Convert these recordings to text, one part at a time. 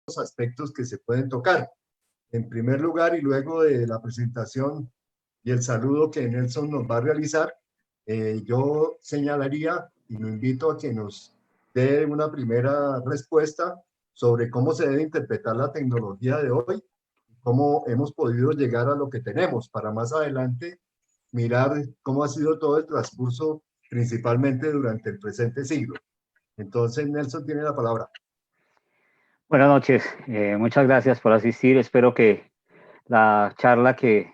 aspectos que se pueden tocar. En primer lugar, y luego de la presentación y el saludo que Nelson nos va a realizar, yo señalaría y lo invito a que nos dé una primera respuesta sobre cómo se debe interpretar la tecnología de hoy, cómo hemos podido llegar a lo que tenemos, para más adelante mirar cómo ha sido todo el transcurso, principalmente durante el presente siglo. Entonces, Nelson tiene la palabra. Buenas noches, muchas gracias por asistir. Espero que la charla que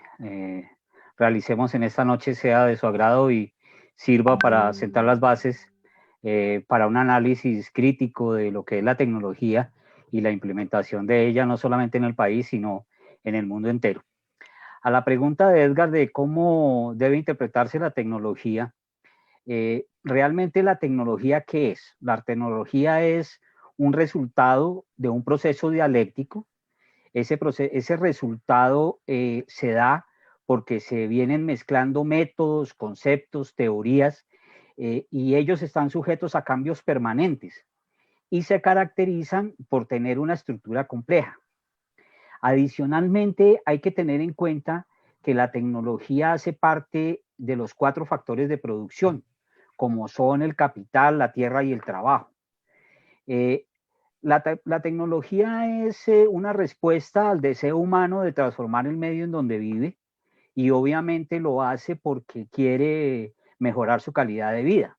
realicemos en esta noche sea de su agrado y sirva para sentar las bases para un análisis crítico de lo que es la tecnología y la implementación de ella, no solamente en el país, sino en el mundo entero. A la pregunta de Edgar de cómo debe interpretarse la tecnología, realmente la tecnología, ¿qué es? La tecnología es un resultado de un proceso dialéctico. Ese resultado se da porque se vienen mezclando métodos, conceptos, teorías, y ellos están sujetos a cambios permanentes y se caracterizan por tener una estructura compleja. Adicionalmente, hay que tener en cuenta que la tecnología hace parte de los 4 factores de producción, como son el capital, la tierra y el trabajo. La tecnología es una respuesta al deseo humano de transformar el medio en donde vive y obviamente lo hace porque quiere mejorar su calidad de vida.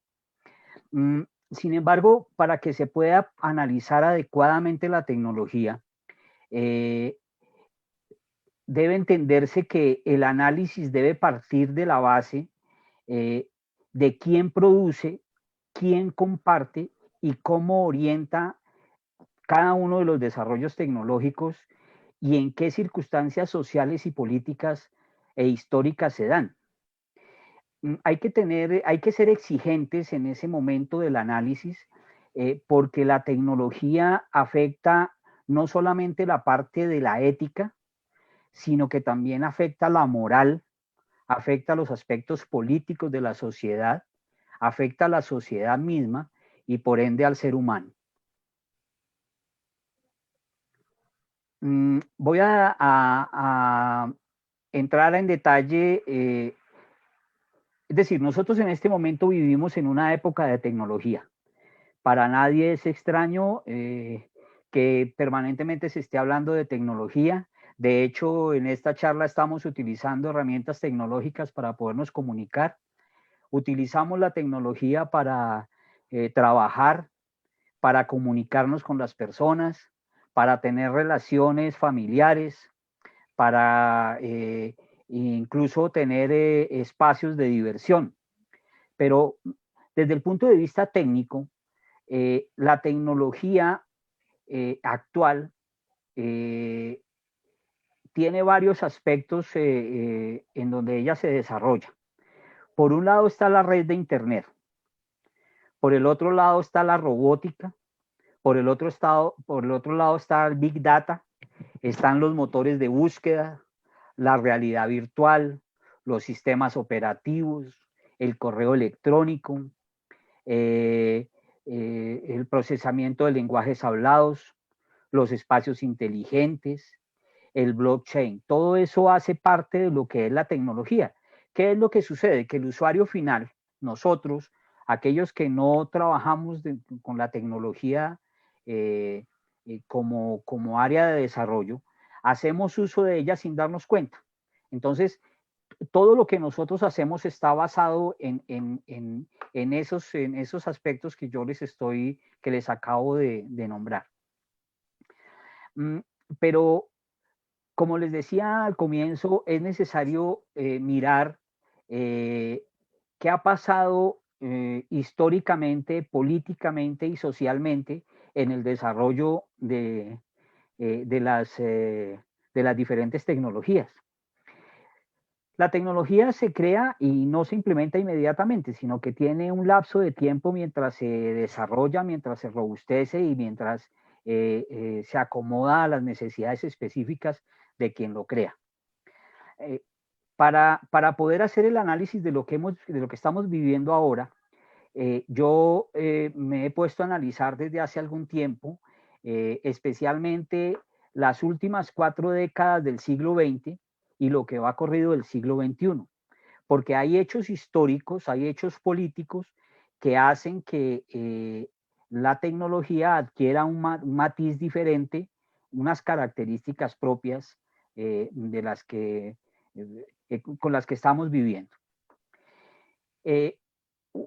Sin embargo, para que se pueda analizar adecuadamente la tecnología, debe entenderse que el análisis debe partir de la base de quién produce, quién comparte y cómo orienta cada uno de los desarrollos tecnológicos y en qué circunstancias sociales y políticas e históricas se dan. Hay que ser exigentes en ese momento del análisis porque la tecnología afecta no solamente la parte de la ética, sino que también afecta la moral, afecta los aspectos políticos de la sociedad, afecta a la sociedad misma y por ende al ser humano. Voy a entrar en detalle, es decir, nosotros en este momento vivimos en una época de tecnología. Para nadie es extraño que permanentemente se esté hablando de tecnología. De hecho, en esta charla estamos utilizando herramientas tecnológicas para podernos comunicar. Utilizamos la tecnología para trabajar, para comunicarnos con las personas, para tener relaciones familiares, para incluso tener espacios de diversión. Pero desde el punto de vista técnico, la tecnología actual tiene varios aspectos en donde ella se desarrolla. Por un lado está la red de Internet, por el otro lado está la robótica, por el otro lado está el Big Data, están los motores de búsqueda, la realidad virtual, los sistemas operativos, el correo electrónico, el procesamiento de lenguajes hablados, los espacios inteligentes, el blockchain. Todo eso hace parte de lo que es la tecnología. ¿Qué es lo que sucede? Que el usuario final, nosotros, aquellos que no trabajamos con la tecnología como área de desarrollo, hacemos uso de ella sin darnos cuenta. Entonces, todo lo que nosotros hacemos está basado en esos aspectos que que les acabo de nombrar. Pero como les decía al comienzo, es necesario mirar qué ha pasado históricamente, políticamente y socialmente en el desarrollo de las diferentes tecnologías. La tecnología se crea y no se implementa inmediatamente, sino que tiene un lapso de tiempo mientras se desarrolla, mientras se robustece y mientras se acomoda a las necesidades específicas de quien lo crea. Para poder hacer el análisis de lo que estamos viviendo ahora, yo me he puesto a analizar desde hace algún tiempo especialmente las últimas 4 décadas del siglo XX y lo que va corrido del siglo XXI, porque hay hechos históricos, hay hechos políticos que hacen que la tecnología adquiera un matiz diferente, unas características propias de las que, con las que estamos viviendo.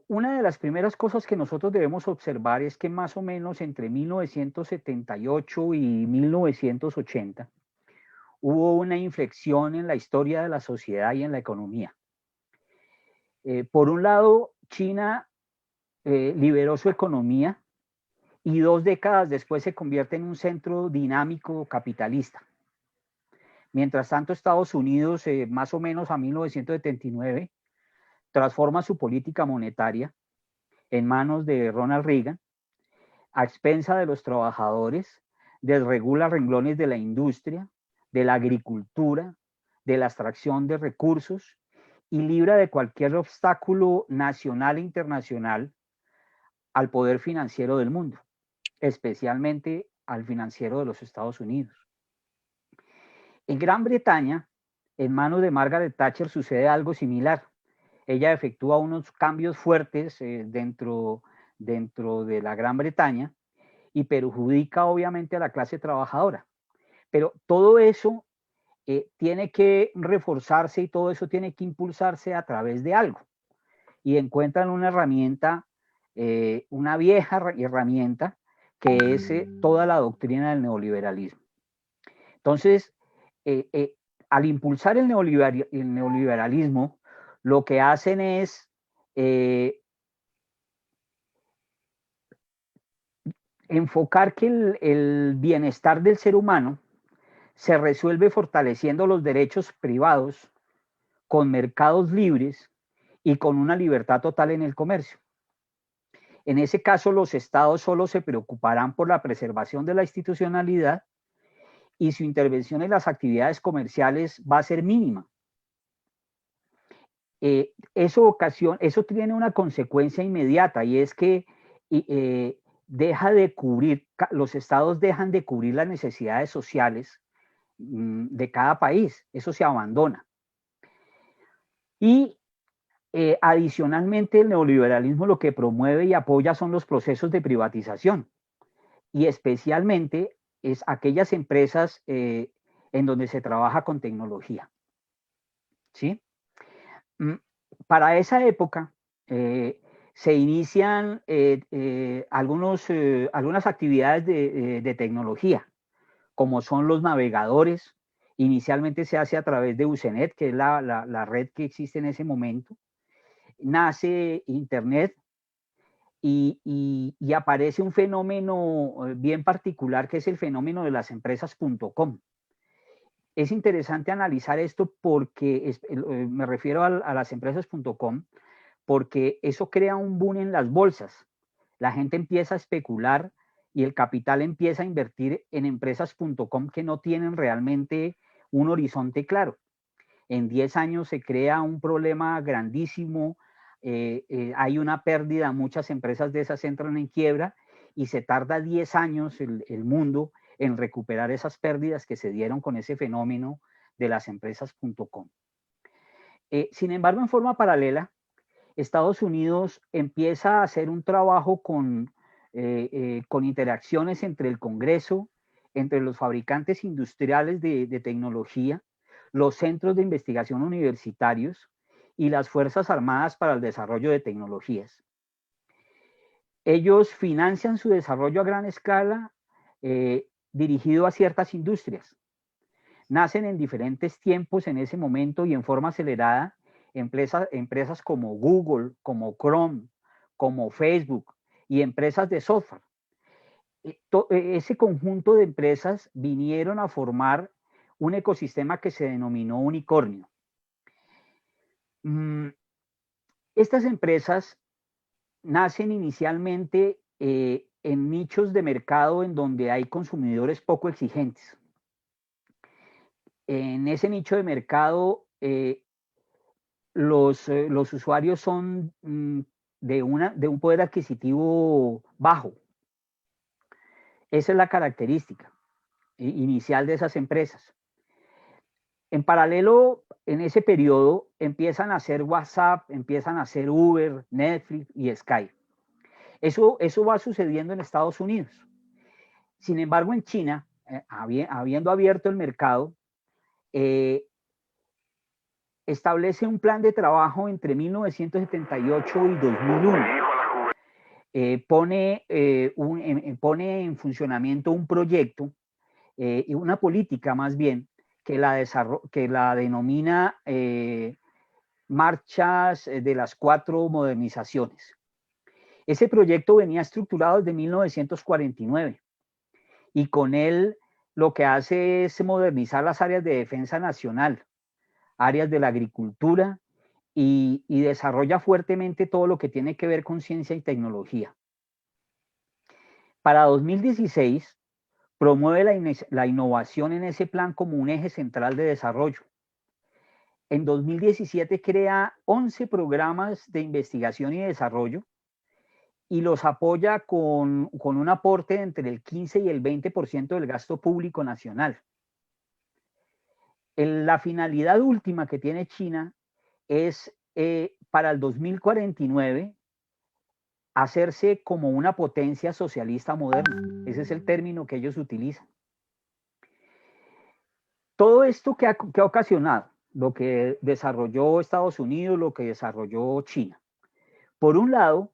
Una de las primeras cosas que nosotros debemos observar es que más o menos entre 1978 y 1980 hubo una inflexión en la historia de la sociedad y en la economía. Por un lado, China liberó su economía y 2 décadas después se convierte en un centro dinámico capitalista. Mientras tanto, Estados Unidos, más o menos a 1979, transforma su política monetaria en manos de Ronald Reagan, a expensa de los trabajadores, desregula renglones de la industria, de la agricultura, de la extracción de recursos y libra de cualquier obstáculo nacional e internacional al poder financiero del mundo, especialmente al financiero de los Estados Unidos. En Gran Bretaña, en manos de Margaret Thatcher, sucede algo similar. Ella efectúa unos cambios fuertes dentro de la Gran Bretaña y perjudica obviamente a la clase trabajadora. Pero todo eso tiene que reforzarse y todo eso tiene que impulsarse a través de algo. Y encuentran una herramienta, una vieja herramienta, que es toda la doctrina del neoliberalismo. Entonces, al impulsar el neoliberalismo, lo que hacen es enfocar que el bienestar del ser humano se resuelve fortaleciendo los derechos privados con mercados libres y con una libertad total en el comercio. En ese caso, los estados solo se preocuparán por la preservación de la institucionalidad y su intervención en las actividades comerciales va a ser mínima. Eso tiene una consecuencia inmediata y es que los estados dejan de cubrir las necesidades sociales de cada país, eso se abandona. Y adicionalmente el neoliberalismo lo que promueve y apoya son los procesos de privatización y especialmente es aquellas empresas en donde se trabaja con tecnología. ¿Sí? Para esa época se inician algunas actividades de tecnología, como son los navegadores. Inicialmente se hace a través de Usenet, que es la red que existe en ese momento. Nace Internet y aparece un fenómeno bien particular, que es el fenómeno de las empresas.com. Es interesante analizar esto porque me refiero a las empresas.com, porque eso crea un boom en las bolsas. La gente empieza a especular y el capital empieza a invertir en empresas.com que no tienen realmente un horizonte claro. En 10 años se crea un problema grandísimo, hay una pérdida, muchas empresas de esas entran en quiebra y se tarda 10 años el mundo en recuperar esas pérdidas que se dieron con ese fenómeno de las empresas.com. Sin embargo, en forma paralela, Estados Unidos empieza a hacer un trabajo con interacciones entre el Congreso, entre los fabricantes industriales de tecnología, los centros de investigación universitarios y las Fuerzas Armadas para el desarrollo de tecnologías. Ellos financian su desarrollo a gran escala dirigido a ciertas industrias. Nacen en diferentes tiempos en ese momento y en forma acelerada empresas como Google, como Chrome, como Facebook y empresas de software. Ese conjunto de empresas vinieron a formar un ecosistema que se denominó unicornio. Estas empresas nacen inicialmente en nichos de mercado en donde hay consumidores poco exigentes. En ese nicho de mercado, los usuarios son de un poder adquisitivo bajo. Esa es la característica inicial de esas empresas. En paralelo, en ese periodo, empiezan a hacer WhatsApp, empiezan a hacer Uber, Netflix y Skype. Eso va sucediendo en Estados Unidos. Sin embargo, en China, habiendo abierto el mercado, establece un plan de trabajo entre 1978 y 2001. Pone en funcionamiento un proyecto y una política más bien que la denomina marchas de las 4 modernizaciones. Ese proyecto venía estructurado desde 1949 y con él lo que hace es modernizar las áreas de defensa nacional, áreas de la agricultura y desarrolla fuertemente todo lo que tiene que ver con ciencia y tecnología. Para 2016, promueve la innovación en ese plan como un eje central de desarrollo. En 2017 crea 11 programas de investigación y desarrollo y los apoya con un aporte entre el 15 y el 20% del gasto público nacional. La finalidad última que tiene China es para el 2049 hacerse como una potencia socialista moderna. Ese es el término que ellos utilizan. Todo esto que ha ocasionado, lo que desarrolló Estados Unidos, lo que desarrolló China, por un lado,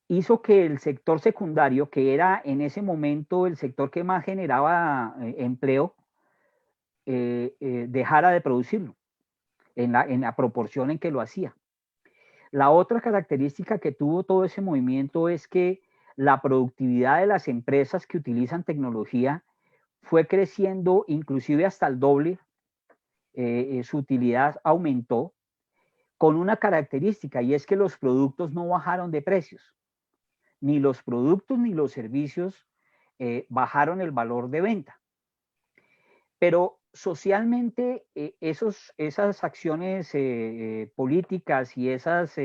hizo que el sector secundario, que era en ese momento el sector que más generaba empleo, dejara de producirlo en la proporción en que lo hacía. La otra característica que tuvo todo ese movimiento es que la productividad de las empresas que utilizan tecnología fue creciendo inclusive hasta el doble, su utilidad aumentó con una característica y es que los productos no bajaron de precios, ni los productos ni los servicios bajaron el valor de venta. Pero socialmente esas acciones políticas y esas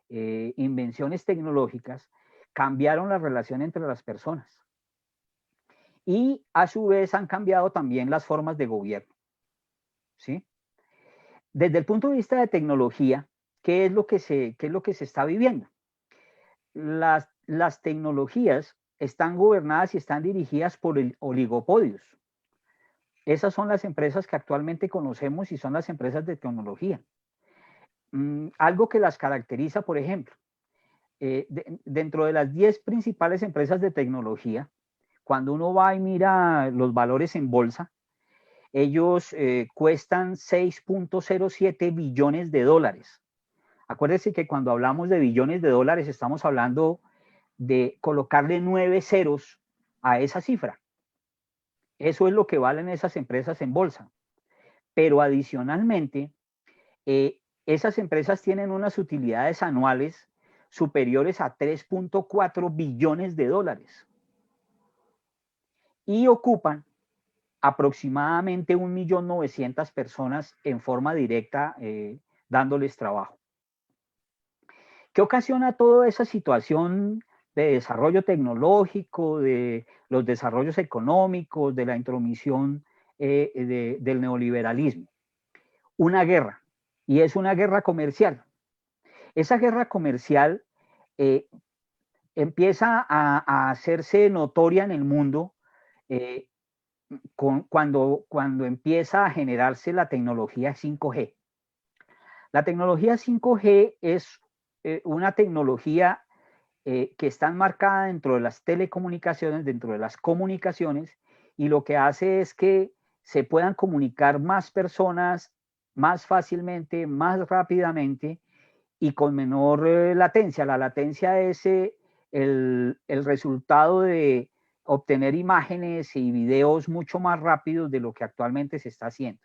invenciones tecnológicas cambiaron la relación entre las personas. Y a su vez han cambiado también las formas de gobierno. ¿Sí? Desde el punto de vista de tecnología, ¿qué es lo que se está viviendo? Las tecnologías están gobernadas y están dirigidas por oligopolios. Esas son las empresas que actualmente conocemos y son las empresas de tecnología. Algo que las caracteriza, por ejemplo, dentro de las 10 principales empresas de tecnología, cuando uno va y mira los valores en bolsa, ellos cuestan 6.07 billones de dólares. Acuérdense que cuando hablamos de billones de dólares estamos hablando de colocarle 9 ceros a esa cifra. Eso es lo que valen esas empresas en bolsa. Pero adicionalmente, esas empresas tienen unas utilidades anuales superiores a 3.4 billones de dólares y ocupan aproximadamente 1.900.000 personas en forma directa, dándoles trabajo. ¿Qué ocasiona toda esa situación de desarrollo tecnológico, de los desarrollos económicos, de la intromisión del neoliberalismo? Una guerra, y es una guerra comercial. Esa guerra comercial empieza a hacerse notoria en el mundo cuando empieza a generarse la tecnología 5G. La tecnología 5G es una tecnología que está enmarcada dentro de las telecomunicaciones, dentro de las comunicaciones, y lo que hace es que se puedan comunicar más personas más fácilmente, más rápidamente y con menor latencia. La latencia es el resultado de obtener imágenes y videos mucho más rápidos de lo que actualmente se está haciendo.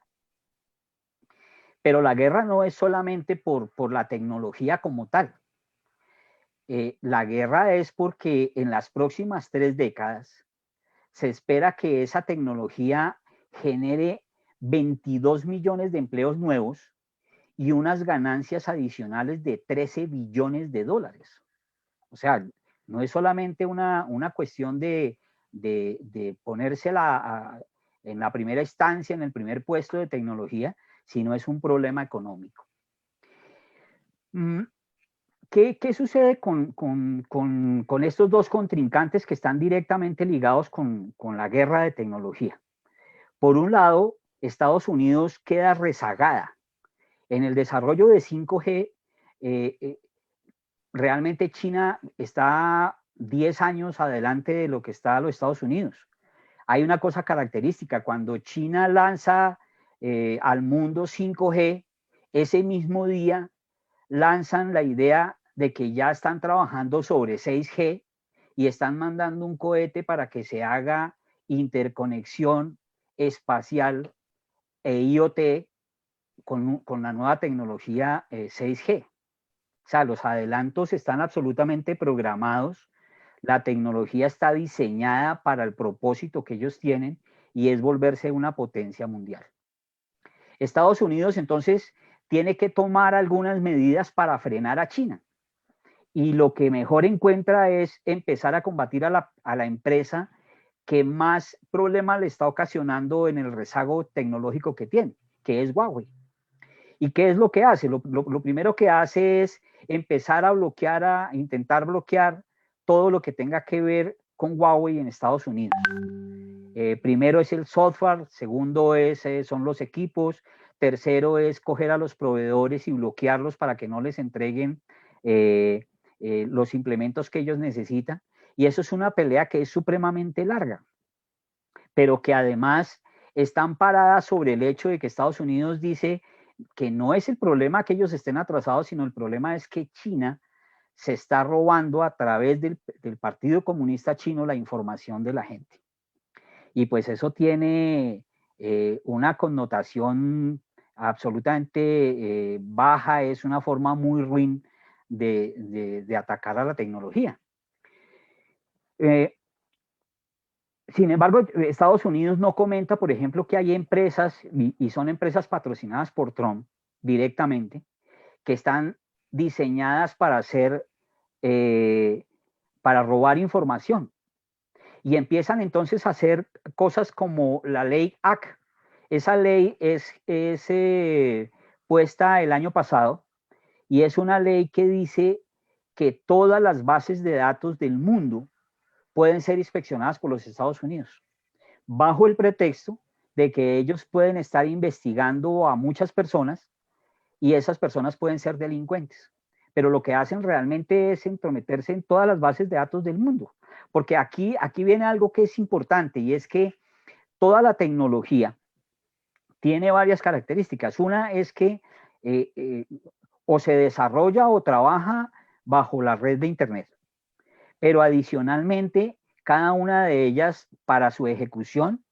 Pero la guerra no es solamente por la tecnología como tal. La guerra es porque en las próximas 3 décadas se espera que esa tecnología genere 22 millones de empleos nuevos y unas ganancias adicionales de 13 billones de dólares. O sea, no es solamente una cuestión de de ponérsela en la primera instancia, en el primer puesto de tecnología, sino es un problema económico. ¿Qué sucede con estos dos contrincantes que están directamente ligados con la guerra de tecnología? Por un lado, Estados Unidos queda rezagada. En el desarrollo de 5G, realmente China está 10 años adelante de lo que está los Estados Unidos. Hay una cosa característica, cuando China lanza al mundo 5G, ese mismo día lanzan la idea de que ya están trabajando sobre 6G y están mandando un cohete para que se haga interconexión espacial e IoT con la nueva tecnología 6G. O sea, los adelantos están absolutamente programados, la tecnología está diseñada para el propósito que ellos tienen y es volverse una potencia mundial. Estados Unidos entonces tiene que tomar algunas medidas para frenar a China. Y lo que mejor encuentra es empezar a combatir a la empresa que más problemas le está ocasionando en el rezago tecnológico que tiene, que es Huawei. ¿Y qué es lo que hace? Lo primero que hace es empezar a bloquear, a intentar bloquear todo lo que tenga que ver con Huawei en Estados Unidos. Primero es el software, segundo son los equipos, tercero es coger a los proveedores y bloquearlos para que no les entreguen los implementos que ellos necesitan. Y eso es una pelea que es supremamente larga, pero que además están paradas sobre el hecho de que Estados Unidos dice que no es el problema que ellos estén atrasados, sino el problema es que China se está robando a través del Partido Comunista Chino la información de la gente. Y pues eso tiene una connotación absolutamente baja, es una forma muy ruin de atacar a la tecnología. Sin embargo, Estados Unidos no comenta, por ejemplo, que hay empresas, y son empresas patrocinadas por Trump directamente, que están diseñadas para hacer, para robar información. Y empiezan entonces a hacer cosas como la ley AC. Esa ley es puesta el año pasado y es una ley que dice que todas las bases de datos del mundo pueden ser inspeccionadas por los Estados Unidos, bajo el pretexto de que ellos pueden estar investigando a muchas personas y esas personas pueden ser delincuentes. Pero lo que hacen realmente es entrometerse en todas las bases de datos del mundo. Porque aquí viene algo que es importante y es que toda la tecnología tiene varias características. Una es que o se desarrolla o trabaja bajo la red de Internet. Pero adicionalmente, cada una de ellas para su ejecución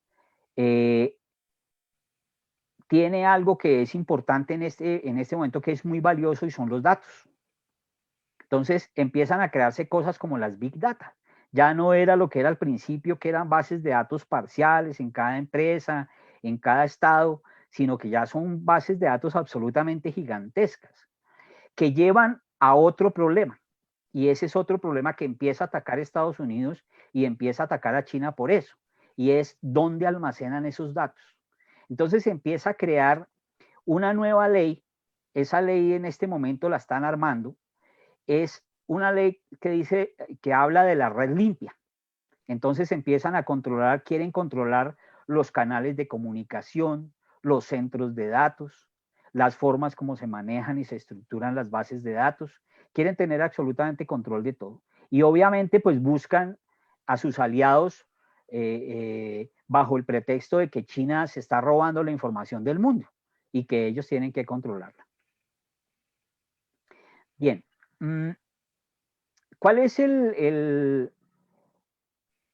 tiene algo que es importante en este momento, que es muy valioso, y son los datos. Entonces empiezan a crearse cosas como las Big Data. Ya no era lo que era al principio, que eran bases de datos parciales en cada empresa, en cada estado, sino que ya son bases de datos absolutamente gigantescas, que llevan a otro problema. Y ese es otro problema que empieza a atacar a Estados Unidos y empieza a atacar a China por eso. Y es dónde almacenan esos datos. Entonces se empieza a crear una nueva ley. Esa ley en este momento la están armando. Es una ley que dice, que habla de la red limpia. Entonces empiezan a controlar, quieren controlar los canales de comunicación, los centros de datos, las formas como se manejan y se estructuran las bases de datos. Quieren tener absolutamente control de todo. Y obviamente pues buscan a sus aliados bajo el pretexto de que China se está robando la información del mundo y que ellos tienen que controlarla. Bien, ¿cuál es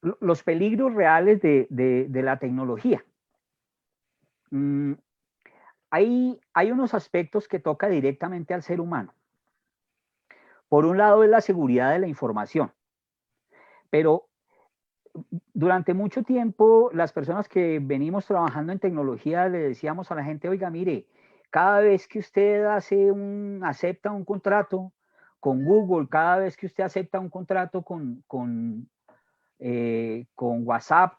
los peligros reales de la tecnología? Hay unos aspectos que toca directamente al ser humano. Por un lado es la seguridad de la información, pero durante mucho tiempo las personas que venimos trabajando en tecnología le decíamos a la gente, oiga, mire, cada vez que usted acepta un contrato con Google, cada vez que usted acepta un contrato con con WhatsApp,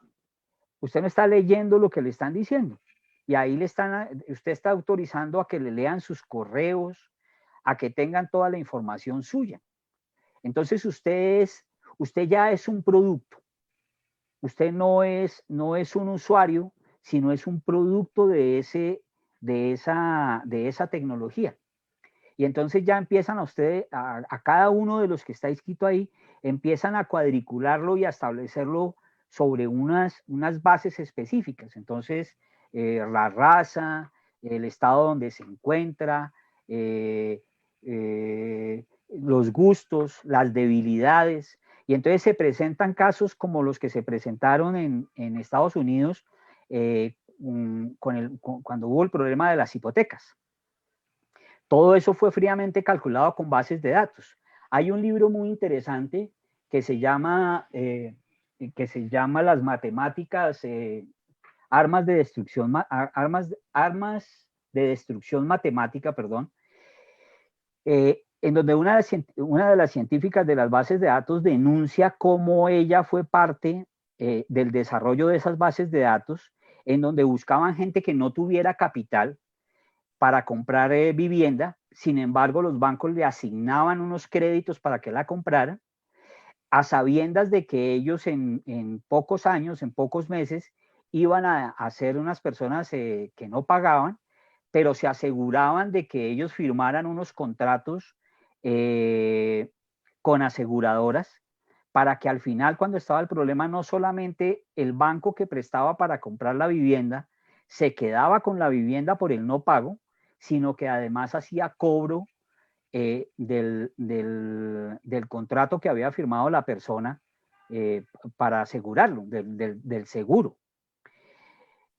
usted no está leyendo lo que le están diciendo. Y ahí usted está autorizando a que le lean sus correos, a que tengan toda la información suya. Entonces usted ya es un producto. Usted no es un usuario, sino es un producto de esa tecnología. Y entonces ya empiezan a cada uno de los que está inscrito ahí, empiezan a cuadricularlo y a establecerlo sobre unas bases específicas. Entonces, la raza, el estado donde se encuentra, los gustos, las debilidades. Y entonces se presentan casos como los que se presentaron en Estados Unidos cuando hubo el problema de las hipotecas. Todo eso fue fríamente calculado con bases de datos. Hay un libro muy interesante que se llama Las matemáticas, armas de destrucción matemática, perdón, en donde una de las científicas de las bases de datos denuncia cómo ella fue parte del desarrollo de esas bases de datos, en donde buscaban gente que no tuviera capital para comprar vivienda. Sin embargo, los bancos le asignaban unos créditos para que la comprara, a sabiendas de que ellos en pocos años, en pocos meses, iban a ser unas personas que no pagaban, pero se aseguraban de que ellos firmaran unos contratos con aseguradoras para que al final, cuando estaba el problema, no solamente el banco que prestaba para comprar la vivienda se quedaba con la vivienda por el no pago, sino que además hacía cobro del contrato que había firmado la persona para asegurarlo, del seguro.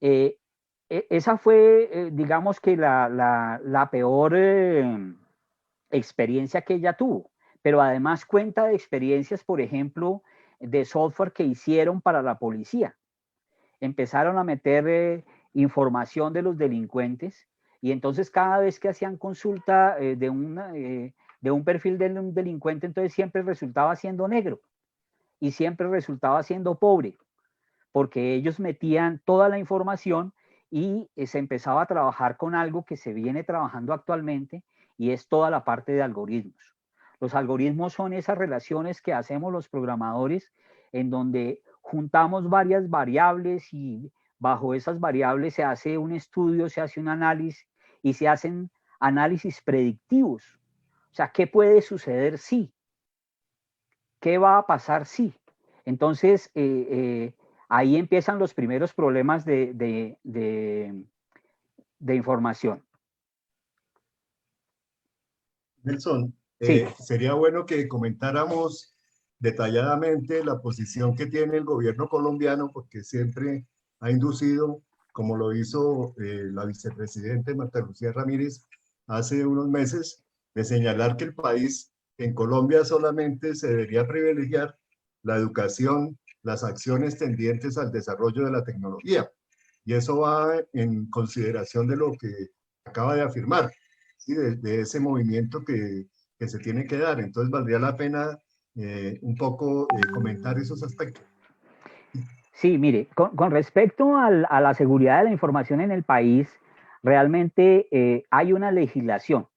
Esa fue, digamos que la peor experiencia que ella tuvo, pero además cuenta de experiencias, por ejemplo, de software que hicieron para la policía. Empezaron a meter información de los delincuentes y entonces cada vez que hacían consulta de un perfil de un delincuente, entonces siempre resultaba siendo negro y siempre resultaba siendo pobre, porque ellos metían toda la información y se empezaba a trabajar con algo que se viene trabajando actualmente y es toda la parte de algoritmos. Los algoritmos son esas relaciones que hacemos los programadores en donde juntamos varias variables y bajo esas variables se hace un estudio, se hace un análisis y se hacen análisis predictivos. O sea, ¿qué puede suceder si? ¿Qué va a pasar si? Entonces, ahí empiezan los primeros problemas de información. Nelson, Sí. sería bueno que comentáramos detalladamente la posición que tiene el gobierno colombiano, porque siempre ha inducido, como lo hizo la vicepresidenta Marta Lucía Ramírez hace unos meses, de señalar que el país, en Colombia solamente se debería privilegiar la educación, las acciones tendientes al desarrollo de la tecnología. Y eso va en consideración de lo que acaba de afirmar, ¿sí? De ese movimiento que se tiene que dar. Entonces valdría la pena un poco comentar esos aspectos. Sí, mire, con respecto a la seguridad de la información en el país, realmente hay una legislación.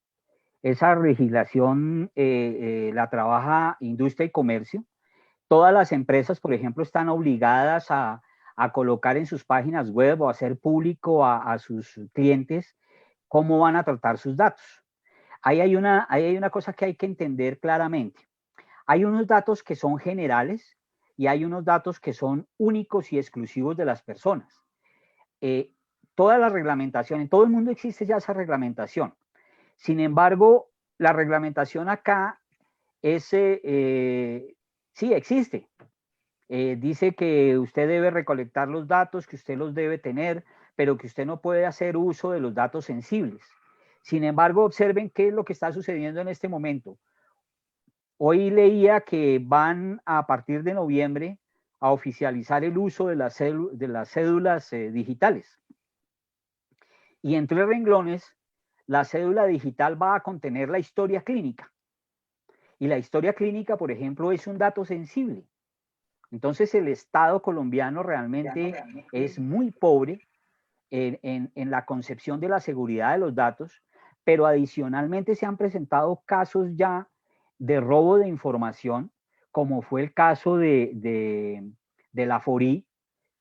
Esa legislación la trabaja Industria y Comercio. Todas las empresas, por ejemplo, están obligadas a colocar en sus páginas web o hacer público a sus clientes cómo van a tratar sus datos. Ahí hay una cosa que hay que entender claramente. Hay unos datos que son generales y hay unos datos que son únicos y exclusivos de las personas. Toda la reglamentación, en todo el mundo existe ya esa reglamentación. Sin embargo, la reglamentación acá sí existe. Dice que usted debe recolectar los datos, que usted los debe tener, pero que usted no puede hacer uso de los datos sensibles. Sin embargo, observen qué es lo que está sucediendo en este momento. Hoy leía que van a partir de noviembre a oficializar el uso de las cédulas digitales. Y entre renglones, la cédula digital va a contener la historia clínica. Y la historia clínica, por ejemplo, es un dato sensible. Entonces el Estado colombiano realmente es muy pobre en la concepción de la seguridad de los datos, pero adicionalmente se han presentado casos ya de robo de información, como fue el caso de la FORI,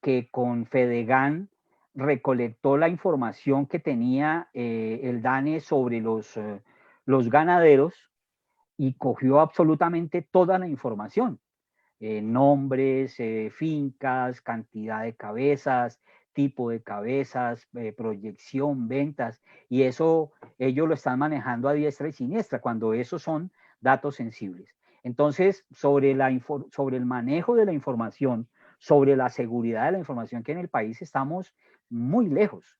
que con Fedegan recolectó la información que tenía el DANE sobre los ganaderos y cogió absolutamente toda la información. Nombres, fincas, cantidad de cabezas, tipo de cabezas, proyección, ventas, y eso ellos lo están manejando a diestra y siniestra cuando esos son datos sensibles. Entonces, sobre el manejo de la información, sobre la seguridad de la información que en el país estamos muy lejos.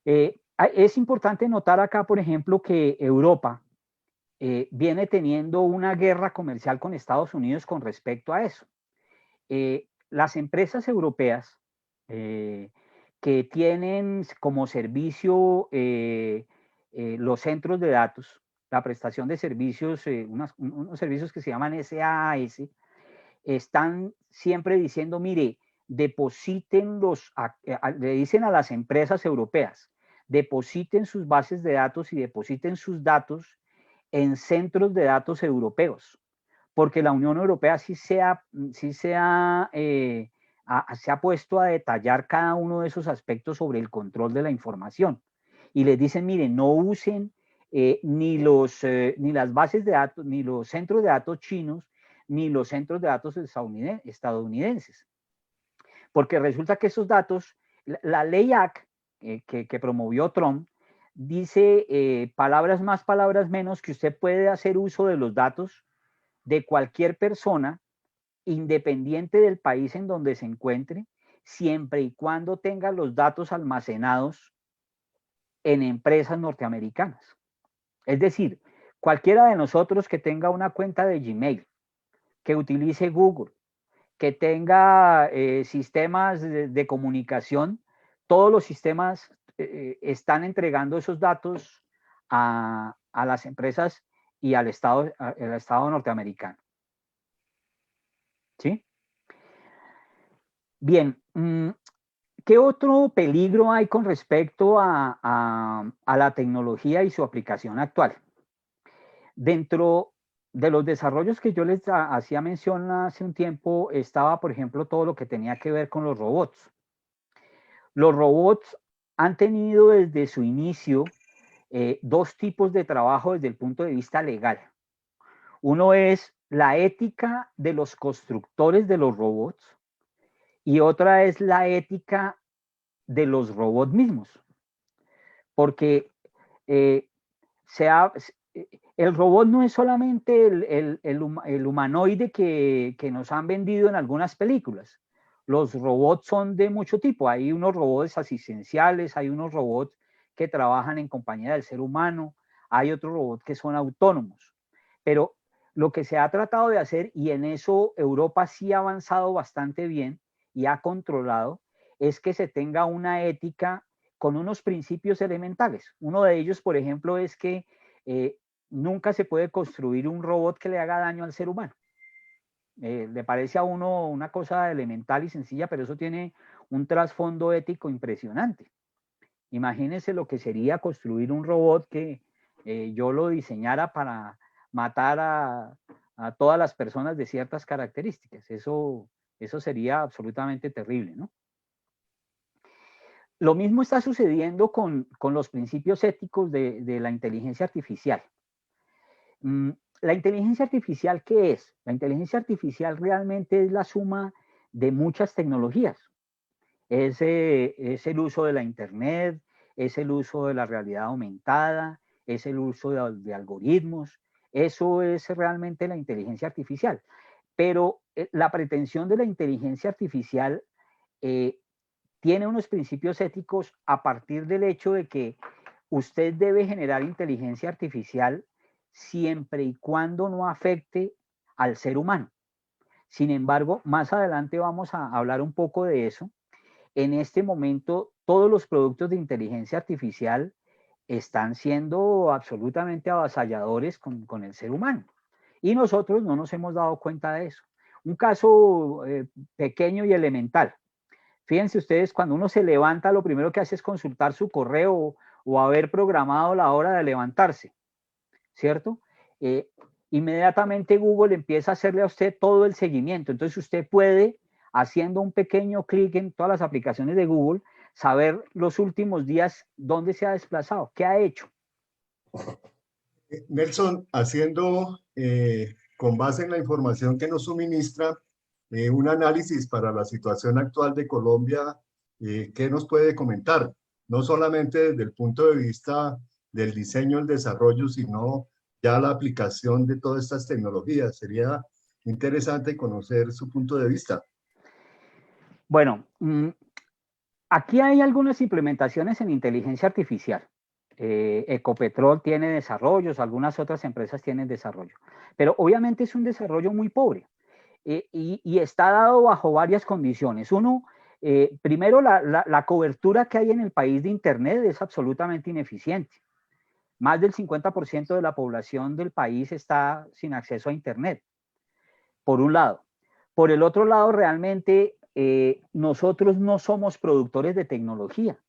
Es importante notar acá, por ejemplo, que Europa viene teniendo una guerra comercial con Estados Unidos con respecto a eso. Las empresas europeas que tienen como servicio los centros de datos, la prestación de servicios, unos servicios que se llaman SaaS, están siempre diciendo, mire, depositen le dicen a las empresas europeas, depositen sus bases de datos y depositen sus datos en centros de datos europeos, porque la Unión Europea se ha puesto a detallar cada uno de esos aspectos sobre el control de la información. Y les dicen, miren, no usen ni las bases de datos, ni los centros de datos chinos, ni los centros de datos estadounidenses. Porque resulta que esos datos, la ley AC que promovió Trump, dice palabras más, palabras menos, que usted puede hacer uso de los datos de cualquier persona, independiente del país en donde se encuentre, siempre y cuando tenga los datos almacenados en empresas norteamericanas. Es decir, cualquiera de nosotros que tenga una cuenta de Gmail, que utilice Google, que tenga sistemas de comunicación, todos los sistemas están entregando esos datos a las empresas y al Estado norteamericano. ¿Sí? Bien, ¿qué otro peligro hay con respecto a la tecnología y su aplicación actual? Dentro de los desarrollos que yo les hacía mención hace un tiempo, estaba, por ejemplo, todo lo que tenía que ver con los robots. Los robots han tenido desde su inicio dos tipos de trabajo desde el punto de vista legal. Uno es la ética de los constructores de los robots y otra es la ética de los robots mismos. Porque el robot no es solamente el humanoide que nos han vendido en algunas películas. Los robots son de mucho tipo. Hay unos robots asistenciales, hay unos robots que trabajan en compañía del ser humano, hay otros robots que son autónomos. Pero lo que se ha tratado de hacer, y en eso Europa sí ha avanzado bastante bien y ha controlado, es que se tenga una ética con unos principios elementales. Uno de ellos, por ejemplo, es que nunca se puede construir un robot que le haga daño al ser humano. Le parece a uno una cosa elemental y sencilla, pero eso tiene un trasfondo ético impresionante. Imagínense lo que sería construir un robot que yo lo diseñara para matar a todas las personas de ciertas características. Eso sería absolutamente terrible, ¿no? Lo mismo está sucediendo con los principios éticos de la inteligencia artificial. La inteligencia artificial, ¿qué es? La inteligencia artificial realmente es la suma de muchas tecnologías. Es el uso de la Internet, es el uso de la realidad aumentada, es el uso de algoritmos. Eso es realmente la inteligencia artificial. Pero la pretensión de la inteligencia artificial tiene unos principios éticos a partir del hecho de que usted debe generar inteligencia artificial siempre y cuando no afecte al ser humano. Sin embargo, más adelante vamos a hablar un poco de eso. En este momento, todos los productos de inteligencia artificial están siendo absolutamente avasalladores con el ser humano. Y nosotros no nos hemos dado cuenta de eso. un caso pequeño y elemental. Fíjense ustedes, cuando uno se levanta, lo primero que hace es consultar su correo o haber programado la hora de levantarse, ¿cierto? Inmediatamente Google empieza a hacerle a usted todo el seguimiento. Entonces usted puede, haciendo un pequeño clic en todas las aplicaciones de Google, saber los últimos días dónde se ha desplazado, qué ha hecho. Nelson, haciendo con base en la información que nos suministra, un análisis para la situación actual de Colombia, ¿qué nos puede comentar? No solamente desde el punto de vista del diseño, el desarrollo, sino ya la aplicación de todas estas tecnologías. Sería interesante conocer su punto de vista. Bueno, aquí hay algunas implementaciones en inteligencia artificial. Ecopetrol tiene desarrollos, algunas otras empresas tienen desarrollo, pero obviamente es un desarrollo muy pobre y está dado bajo varias condiciones. Uno, primero, la cobertura que hay en el país de Internet es absolutamente ineficiente. Más del 50% de la población del país está sin acceso a Internet, por un lado. Por el otro lado, realmente nosotros no somos productores de tecnología.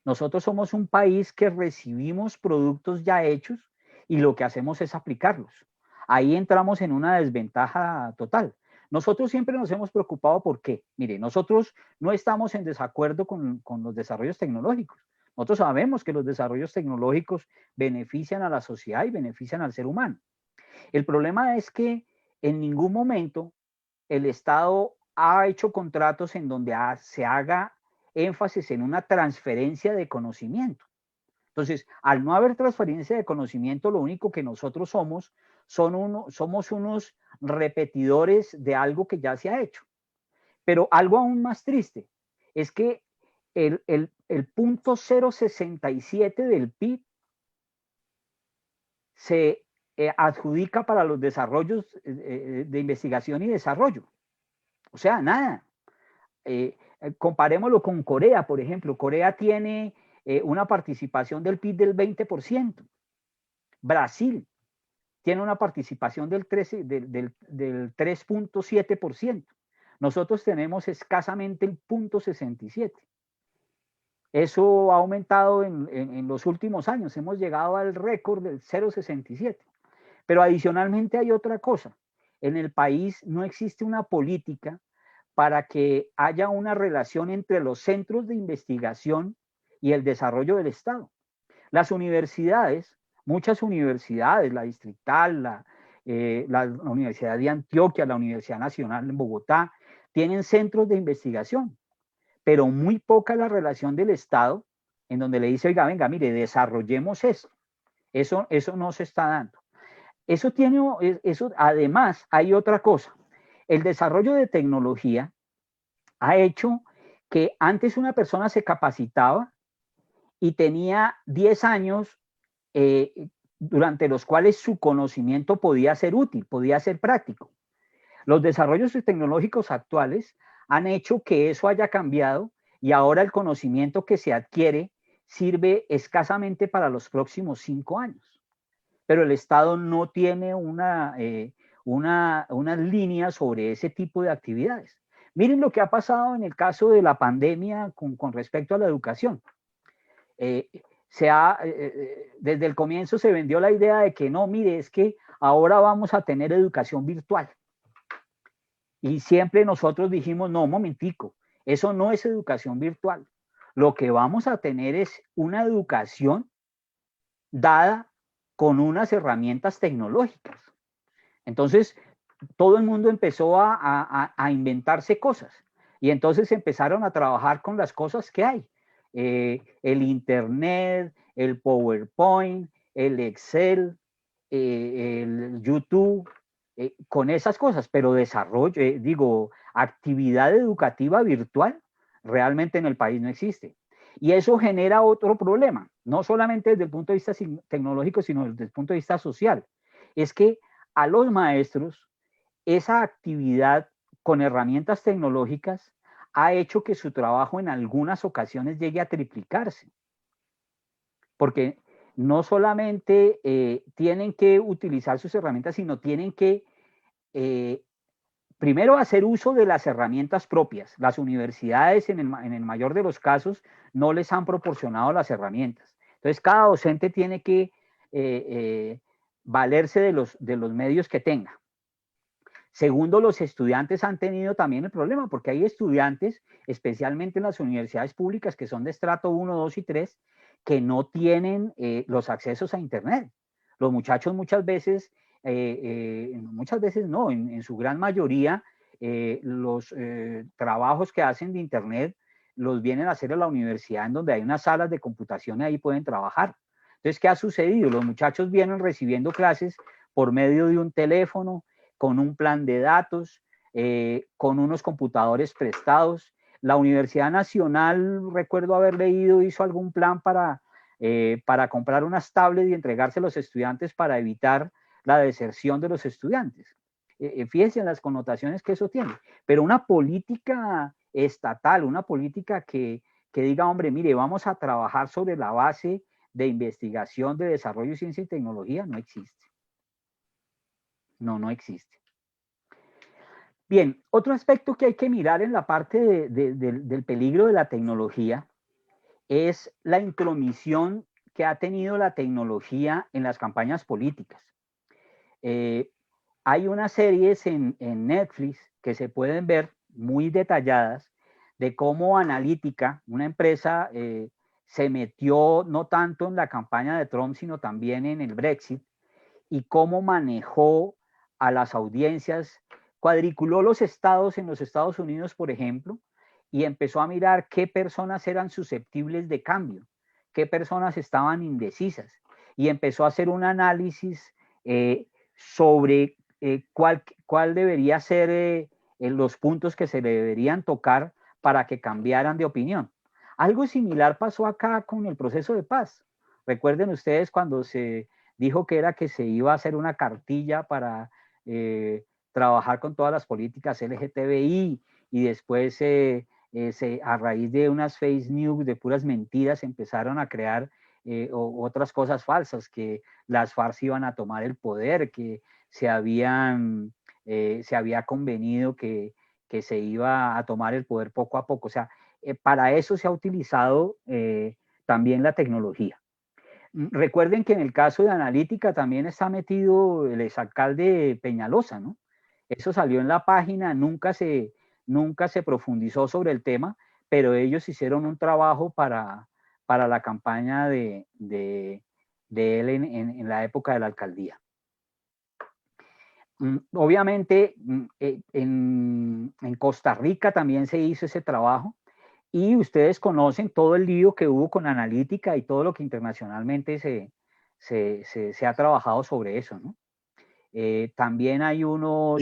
Nosotros somos un país que recibimos productos ya hechos y lo que hacemos es aplicarlos. Ahí entramos en una desventaja total. Nosotros siempre nos hemos preocupado por qué. Mire, nosotros no estamos en desacuerdo con los desarrollos tecnológicos. Nosotros sabemos que los desarrollos tecnológicos benefician a la sociedad y benefician al ser humano. El problema es que en ningún momento el Estado ha hecho contratos en donde se haga énfasis en una transferencia de conocimiento. Entonces, al no haber transferencia de conocimiento, lo único que nosotros somos unos repetidores de algo que ya se ha hecho. Pero algo aún más triste es que el punto 0,67 del PIB se adjudica para los desarrollos de investigación y desarrollo. O sea, nada. Comparémoslo con Corea, por ejemplo. Corea tiene una participación del PIB del 20%. Brasil tiene una participación del 3.7%. Nosotros tenemos escasamente el 0.67. Eso ha aumentado en los últimos años. Hemos llegado al récord del 0,67. Pero adicionalmente hay otra cosa. En el país no existe una política para que haya una relación entre los centros de investigación y el desarrollo del Estado. Las universidades, muchas universidades, la Distrital, la Universidad de Antioquia, la Universidad Nacional en Bogotá, tienen centros de investigación, pero muy poca la relación del Estado en donde le dice, oiga, venga, mire, desarrollemos esto. Eso no se está dando. Además, hay otra cosa. El desarrollo de tecnología ha hecho que antes una persona se capacitaba y tenía 10 años durante los cuales su conocimiento podía ser útil, podía ser práctico. Los desarrollos tecnológicos actuales han hecho que eso haya cambiado y ahora el conocimiento que se adquiere sirve escasamente para los próximos 5 años. Pero el Estado no tiene una línea sobre ese tipo de actividades. Miren lo que ha pasado en el caso de la pandemia con respecto a la educación. Desde el comienzo se vendió la idea de que no, mire, es que ahora vamos a tener educación virtual. Y siempre nosotros dijimos, no, un momentico, eso no es educación virtual. Lo que vamos a tener es una educación dada con unas herramientas tecnológicas. Entonces, todo el mundo empezó a inventarse cosas y entonces empezaron a trabajar con las cosas que hay. El Internet, el PowerPoint, el Excel, el YouTube, con esas cosas, pero actividad educativa virtual realmente en el país no existe. Y eso genera otro problema, no solamente desde el punto de vista tecnológico, sino desde el punto de vista social. Es que a los maestros esa actividad con herramientas tecnológicas ha hecho que su trabajo en algunas ocasiones llegue a triplicarse. Porque no solamente tienen que utilizar sus herramientas, sino tienen que primero, hacer uso de las herramientas propias. Las universidades, en el mayor de los casos, no les han proporcionado las herramientas. Entonces, cada docente tiene que valerse de los medios que tenga. Segundo, los estudiantes han tenido también el problema, porque hay estudiantes, especialmente en las universidades públicas, que son de estrato 1, 2 y 3, que no tienen los accesos a Internet. Los muchachos muchas veces no, en su gran mayoría, los trabajos que hacen de Internet los vienen a hacer a la universidad, en donde hay unas salas de computación y ahí pueden trabajar. Entonces, ¿qué ha sucedido? Los muchachos vienen recibiendo clases por medio de un teléfono, con un plan de datos, con unos computadores prestados. La Universidad Nacional, recuerdo haber leído, hizo algún plan para comprar unas tablets y entregarse a los estudiantes para evitar la deserción de los estudiantes. Fíjense en las connotaciones que eso tiene. Pero una política estatal, una política que diga, hombre, mire, vamos a trabajar sobre la base de investigación, de desarrollo, ciencia y tecnología, no existe. No existe. Bien, otro aspecto que hay que mirar en la parte del peligro de la tecnología es la intromisión que ha tenido la tecnología en las campañas políticas. Hay unas series en Netflix que se pueden ver muy detalladas de cómo Analytica, una empresa, se metió no tanto en la campaña de Trump, sino también en el Brexit, y cómo manejó a las audiencias, cuadriculó los estados en los Estados Unidos, por ejemplo, y empezó a mirar qué personas eran susceptibles de cambio, qué personas estaban indecisas, y empezó a hacer un análisis sobre cuál debería ser los puntos que se le deberían tocar para que cambiaran de opinión. Algo similar pasó acá con el proceso de paz. Recuerden ustedes cuando se dijo que se iba a hacer una cartilla para trabajar con todas las políticas LGTBI, y después a raíz de unas fake news, de puras mentiras, empezaron a crear otras cosas falsas, que las FARC iban a tomar el poder, que se había convenido que se iba a tomar el poder poco a poco. O sea, para eso se ha utilizado también la tecnología. Recuerden que en el caso de Analytica también está metido el exalcalde Peñalosa, ¿no? Eso salió en la página, nunca se profundizó sobre el tema, pero ellos hicieron un trabajo para la campaña de él en la época de la alcaldía. Obviamente, en Costa Rica también se hizo ese trabajo, y ustedes conocen todo el lío que hubo con Analytica y todo lo que internacionalmente se ha trabajado sobre eso, ¿no? También hay unos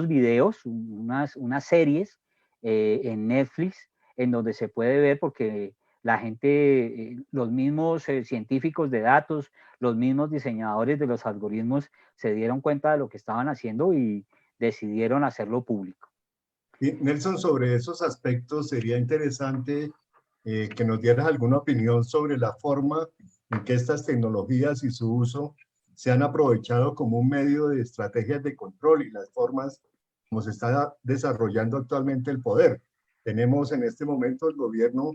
videos, unas series en Netflix, en donde se puede ver, porque la gente, los mismos científicos de datos, los mismos diseñadores de los algoritmos se dieron cuenta de lo que estaban haciendo y decidieron hacerlo público. Y Nelson, sobre esos aspectos sería interesante que nos dieras alguna opinión sobre la forma en que estas tecnologías y su uso se han aprovechado como un medio de estrategias de control, y las formas como se está desarrollando actualmente el poder. Tenemos en este momento el gobierno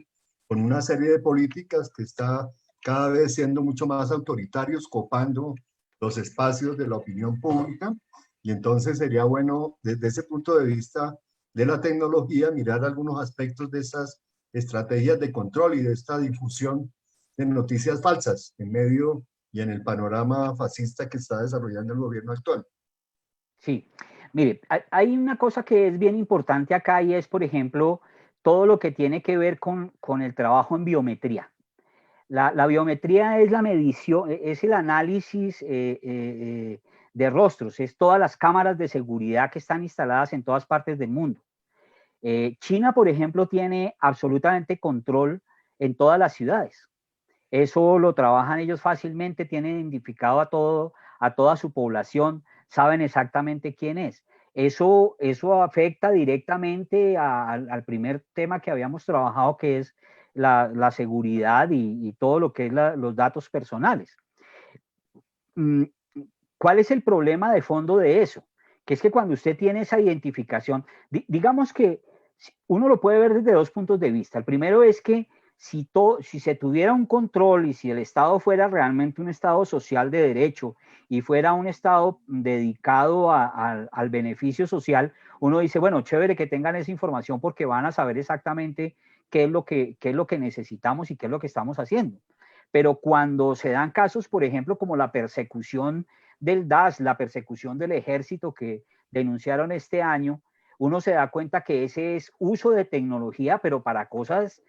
con una serie de políticas que está cada vez siendo mucho más autoritarios, copando los espacios de la opinión pública, y entonces sería bueno desde ese punto de vista de la tecnología mirar algunos aspectos de esas estrategias de control y de esta difusión de noticias falsas en medio y en el panorama fascista que está desarrollando el gobierno actual. Sí, mire, hay una cosa que es bien importante acá, y es, por ejemplo, todo lo que tiene que ver con el trabajo en biometría. La biometría es la medición, es el análisis de rostros, es todas las cámaras de seguridad que están instaladas en todas partes del mundo. China, por ejemplo, tiene absolutamente control en todas las ciudades. Eso lo trabajan ellos fácilmente, tienen identificado a toda su población, saben exactamente quién es. Eso afecta directamente al primer tema que habíamos trabajado, que es la seguridad y todo lo que es los datos personales. ¿Cuál es el problema de fondo de eso? que es que cuando usted tiene esa identificación, digamos que uno lo puede ver desde dos puntos de vista. El primero es que si se tuviera un control y si el Estado fuera realmente un Estado social de derecho y fuera un Estado dedicado al beneficio social, uno dice, bueno, chévere que tengan esa información porque van a saber exactamente qué es lo que necesitamos y qué es lo que estamos haciendo. Pero cuando se dan casos, por ejemplo, como la persecución del DAS, la persecución del ejército que denunciaron este año, uno se da cuenta que ese es uso de tecnología, pero para cosas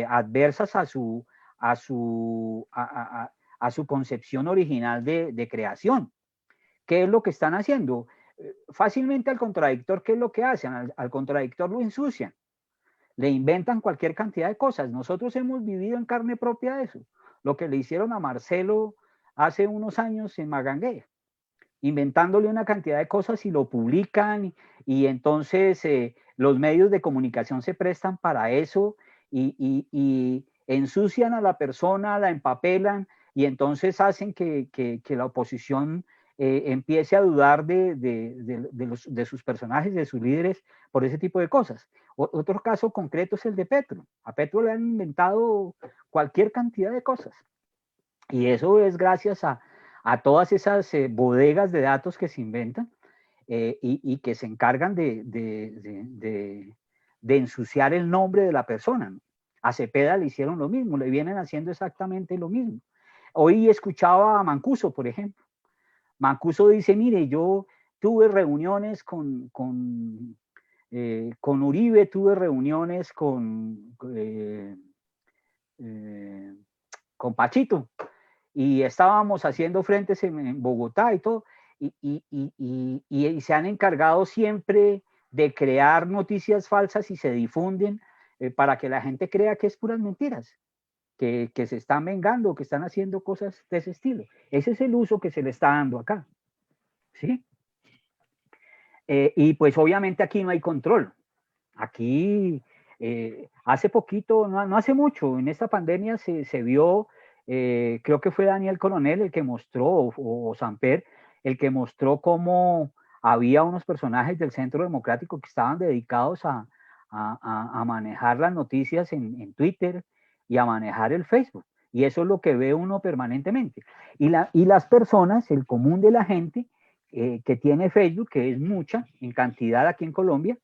adversas a su concepción original de creación. ¿Qué es lo que están haciendo? Fácilmente al contradictor, ¿qué es lo que hacen? Al contradictor lo ensucian, le inventan cualquier cantidad de cosas. Nosotros hemos vivido en carne propia eso, lo que le hicieron a Marcelo hace unos años en Magangué, inventándole una cantidad de cosas y lo publican y entonces los medios de comunicación se prestan para eso y ensucian a la persona, la empapelan y entonces hacen que la oposición empiece a dudar de sus personajes, de sus líderes, por ese tipo de cosas. Otro caso concreto es el de Petro. A Petro le han inventado cualquier cantidad de cosas. Y eso es gracias a todas esas bodegas de datos que se inventan y que se encargan de ensuciar el nombre de la persona, ¿no? A Cepeda le hicieron lo mismo, le vienen haciendo exactamente lo mismo. Hoy escuchaba a Mancuso, por ejemplo. Mancuso dice, mire, yo tuve reuniones con Uribe, tuve reuniones con Pachito, y estábamos haciendo frentes en Bogotá y todo, y se han encargado siempre de crear noticias falsas y se difunden para que la gente crea que es puras mentiras, que se están vengando, que están haciendo cosas de ese estilo. Ese es el uso que se le está dando acá, ¿sí? Y pues obviamente aquí no hay control. Aquí, hace poquito, no hace mucho, en esta pandemia se vio, creo que fue Daniel Coronel el que mostró, o Samper, el que mostró cómo había unos personajes del Centro Democrático que estaban dedicados a manejar las noticias en Twitter y a manejar el Facebook. Y eso es lo que ve uno permanentemente. Y las personas, el común de la gente que tiene Facebook, que es mucha en cantidad aquí en Colombia,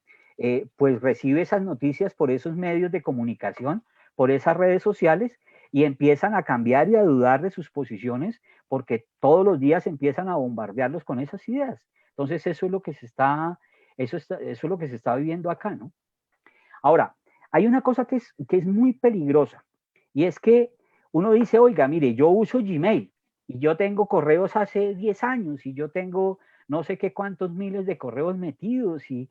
pues recibe esas noticias por esos medios de comunicación, por esas redes sociales, y empiezan a cambiar y a dudar de sus posiciones porque todos los días empiezan a bombardearlos con esas ideas. Entonces eso es lo que eso es lo que se está viviendo acá, ¿no? Ahora, hay una cosa que es muy peligrosa, y es que uno dice, oiga, mire, yo uso Gmail y yo tengo correos hace 10 años y yo tengo no sé qué cuántos miles de correos metidos y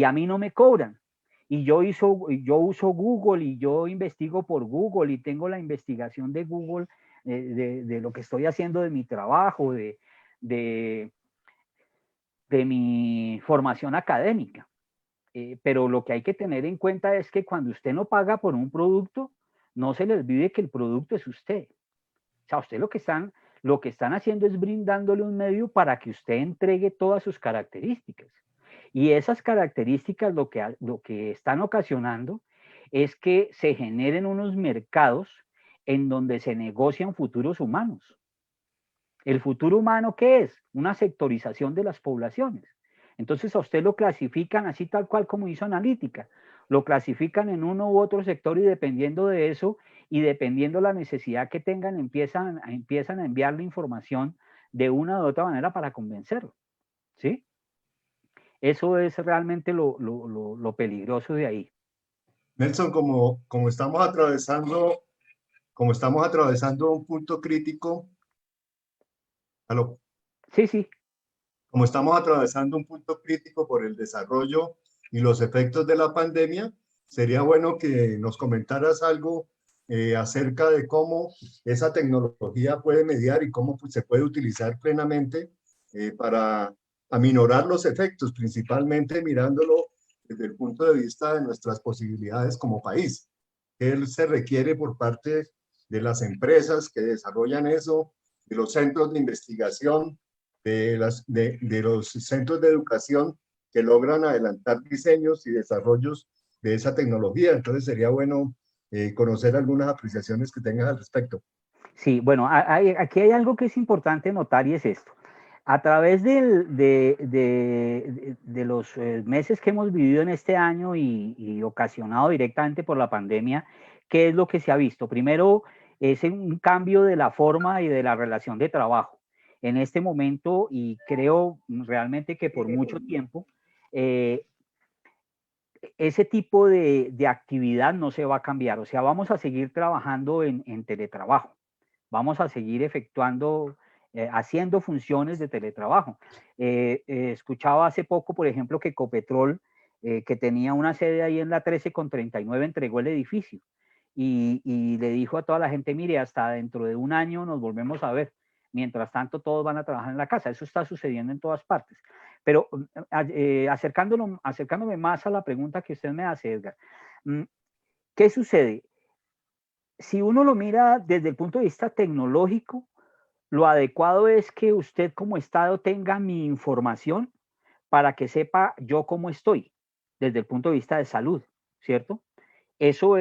a mí no me cobran. Y yo uso Google y yo investigo por Google y tengo la investigación de Google de lo que estoy haciendo de mi trabajo, de mi formación académica. Pero lo que hay que tener en cuenta es que cuando usted no paga por un producto, no se le olvide que el producto es usted. O sea, usted lo que están haciendo es brindándole un medio para que usted entregue todas sus características. Y esas características lo que están ocasionando es que se generen unos mercados en donde se negocian futuros humanos. ¿El futuro humano qué es? Una sectorización de las poblaciones. Entonces a usted lo clasifican así tal cual como hizo Analítica. Lo clasifican en uno u otro sector y dependiendo de eso y dependiendo la necesidad que tengan, empiezan a enviarle información de una u otra manera para convencerlo. ¿Sí? Eso es realmente lo peligroso de ahí. Nelson, como estamos atravesando un punto crítico, ¿aló? Sí, sí. Como estamos atravesando un punto crítico por el desarrollo y los efectos de la pandemia, sería bueno que nos comentaras algo acerca de cómo esa tecnología puede mediar y cómo pues, se puede utilizar plenamente para aminorar los efectos, principalmente mirándolo desde el punto de vista de nuestras posibilidades como país. ¿Qué se requiere por parte de las empresas que desarrollan eso, de los centros de investigación, de los centros de educación que logran adelantar diseños y desarrollos de esa tecnología. Entonces sería bueno conocer algunas apreciaciones que tengas al respecto. Sí, bueno, aquí hay algo que es importante notar y es esto. A través de los meses que hemos vivido en este año y ocasionado directamente por la pandemia, ¿qué es lo que se ha visto? Primero, es un cambio de la forma y de la relación de trabajo. En este momento, y creo realmente que por mucho tiempo, eh, ese tipo de actividad no se va a cambiar. O sea, vamos a seguir trabajando en teletrabajo. Vamos a seguir efectuando, haciendo funciones de teletrabajo. Escuchaba hace poco, por ejemplo, que Ecopetrol, que tenía una sede ahí en la 13 con 39, entregó el edificio y le dijo a toda la gente, mire, hasta dentro de un año nos volvemos a ver. Mientras tanto, todos van a trabajar en la casa. Eso está sucediendo en todas partes. Pero acercándome más a la pregunta que usted me hace, Edgar, ¿qué sucede? Si uno lo mira desde el punto de vista tecnológico, lo adecuado es que usted como Estado tenga mi información para que sepa yo cómo estoy desde el punto de vista de salud, ¿cierto? Eso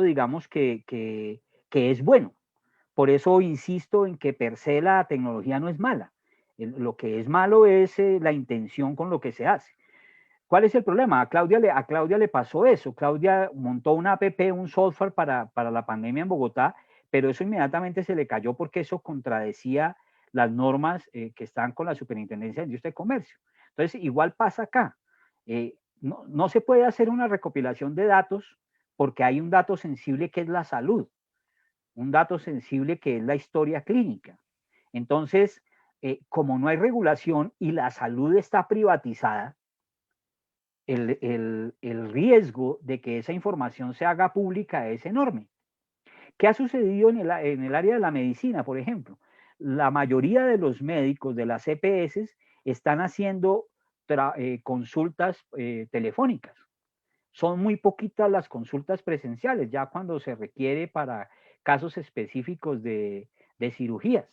digamos que es bueno. Por eso insisto en que per se la tecnología no es mala. Lo que es malo es la intención con lo que se hace. ¿Cuál es el problema? A Claudia le pasó eso. Claudia montó una app, un software para la pandemia en Bogotá, pero eso inmediatamente se le cayó porque eso contradecía las normas que están con la Superintendencia de Industria y Comercio. Entonces, igual pasa acá. No se puede hacer una recopilación de datos porque hay un dato sensible que es la salud, un dato sensible que es la historia clínica. Entonces, como no hay regulación y la salud está privatizada, el riesgo de que esa información se haga pública es enorme. ¿Qué ha sucedido en el área de la medicina, por ejemplo? La mayoría de los médicos de las EPS están haciendo consultas telefónicas. Son muy poquitas las consultas presenciales, ya cuando se requiere para casos específicos de cirugías.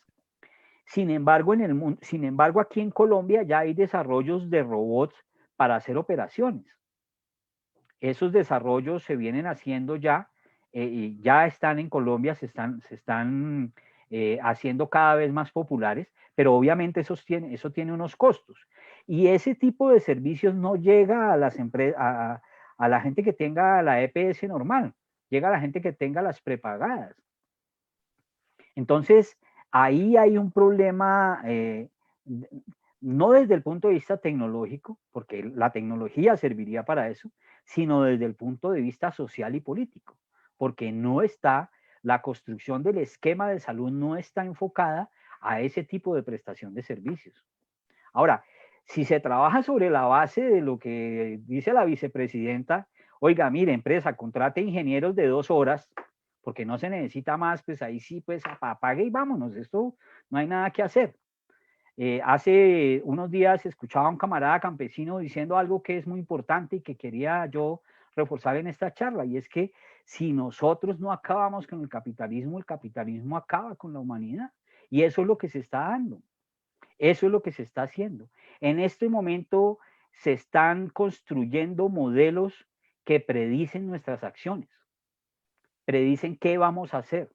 Sin embargo, sin embargo, aquí en Colombia ya hay desarrollos de robots para hacer operaciones. Esos desarrollos se vienen haciendo ya, y ya están en Colombia, se están haciendo cada vez más populares, pero obviamente eso tiene unos costos. Y ese tipo de servicios no llega a las a la gente que tenga la EPS normal, llega a la gente que tenga las prepagadas. Entonces, ahí hay un problema, no desde el punto de vista tecnológico, porque la tecnología serviría para eso, sino desde el punto de vista social y político, porque no está, la construcción del esquema de salud no está enfocada a ese tipo de prestación de servicios. Ahora, si se trabaja sobre la base de lo que dice la vicepresidenta, oiga, mire, empresa, contrate ingenieros de 2 horas, porque no se necesita más, pues ahí sí, pues apague y vámonos, esto no hay nada que hacer. Hace unos días escuchaba a un camarada campesino diciendo algo que es muy importante y que quería yo reforzar en esta charla, y es que si nosotros no acabamos con el capitalismo acaba con la humanidad, y eso es lo que se está dando. Eso es lo que se está haciendo. En este momento se están construyendo modelos que predicen nuestras acciones, predicen qué vamos a hacer,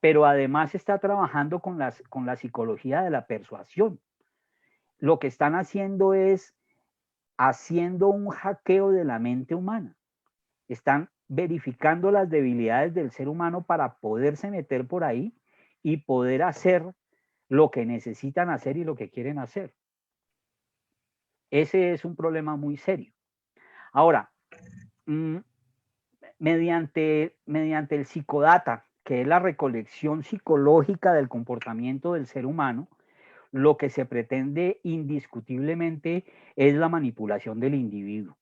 pero además se está trabajando con la psicología de la persuasión. Lo que están haciendo es haciendo un hackeo de la mente humana. Están verificando las debilidades del ser humano para poderse meter por ahí y poder hacer lo que necesitan hacer y lo que quieren hacer. Ese es un problema muy serio. Ahora, mediante el psicodata, que es la recolección psicológica del comportamiento del ser humano, lo que se pretende indiscutiblemente es la manipulación del individuo.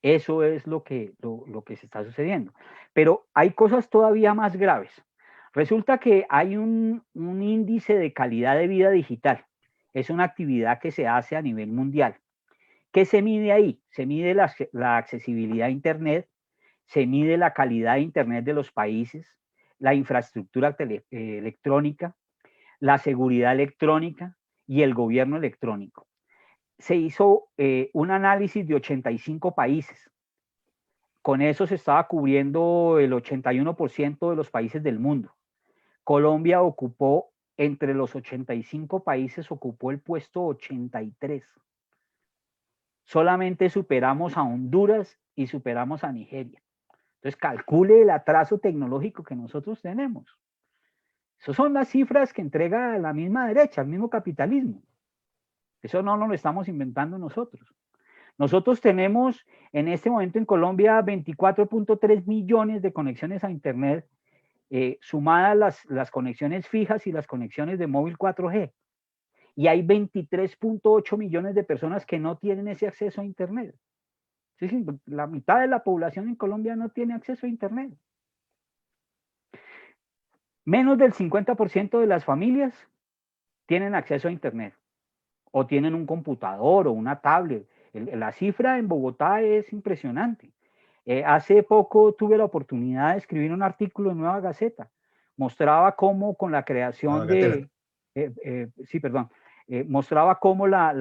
Eso es lo que se está sucediendo. Pero hay cosas todavía más graves. Resulta que hay un índice de calidad de vida digital. Es una actividad que se hace a nivel mundial. ¿Qué se mide ahí? Se mide la accesibilidad a Internet, se mide la calidad de Internet de los países, la infraestructura electrónica, la seguridad electrónica y el gobierno electrónico. Se hizo un análisis de 85 países. Con eso se estaba cubriendo el 81% de los países del mundo. Colombia ocupó, entre los 85 países, ocupó el puesto 83. Solamente superamos a Honduras y superamos a Nigeria. Entonces, calcule el atraso tecnológico que nosotros tenemos. Esas son las cifras que entrega la misma derecha, el mismo capitalismo. Eso no nos lo estamos inventando nosotros. Nosotros tenemos en este momento en Colombia 24.3 millones de conexiones a Internet, sumadas las conexiones fijas y las conexiones de móvil 4G. Y hay 23.8 millones de personas que no tienen ese acceso a Internet. Sí, sí, la mitad de la población en Colombia no tiene acceso a Internet. Menos del 50% de las familias tienen acceso a Internet o tienen un computador o una tablet. La cifra en Bogotá es impresionante. Hace poco tuve la oportunidad de escribir un artículo en Nueva Gaceta. Mostraba cómo con la creación de... mostraba cómo la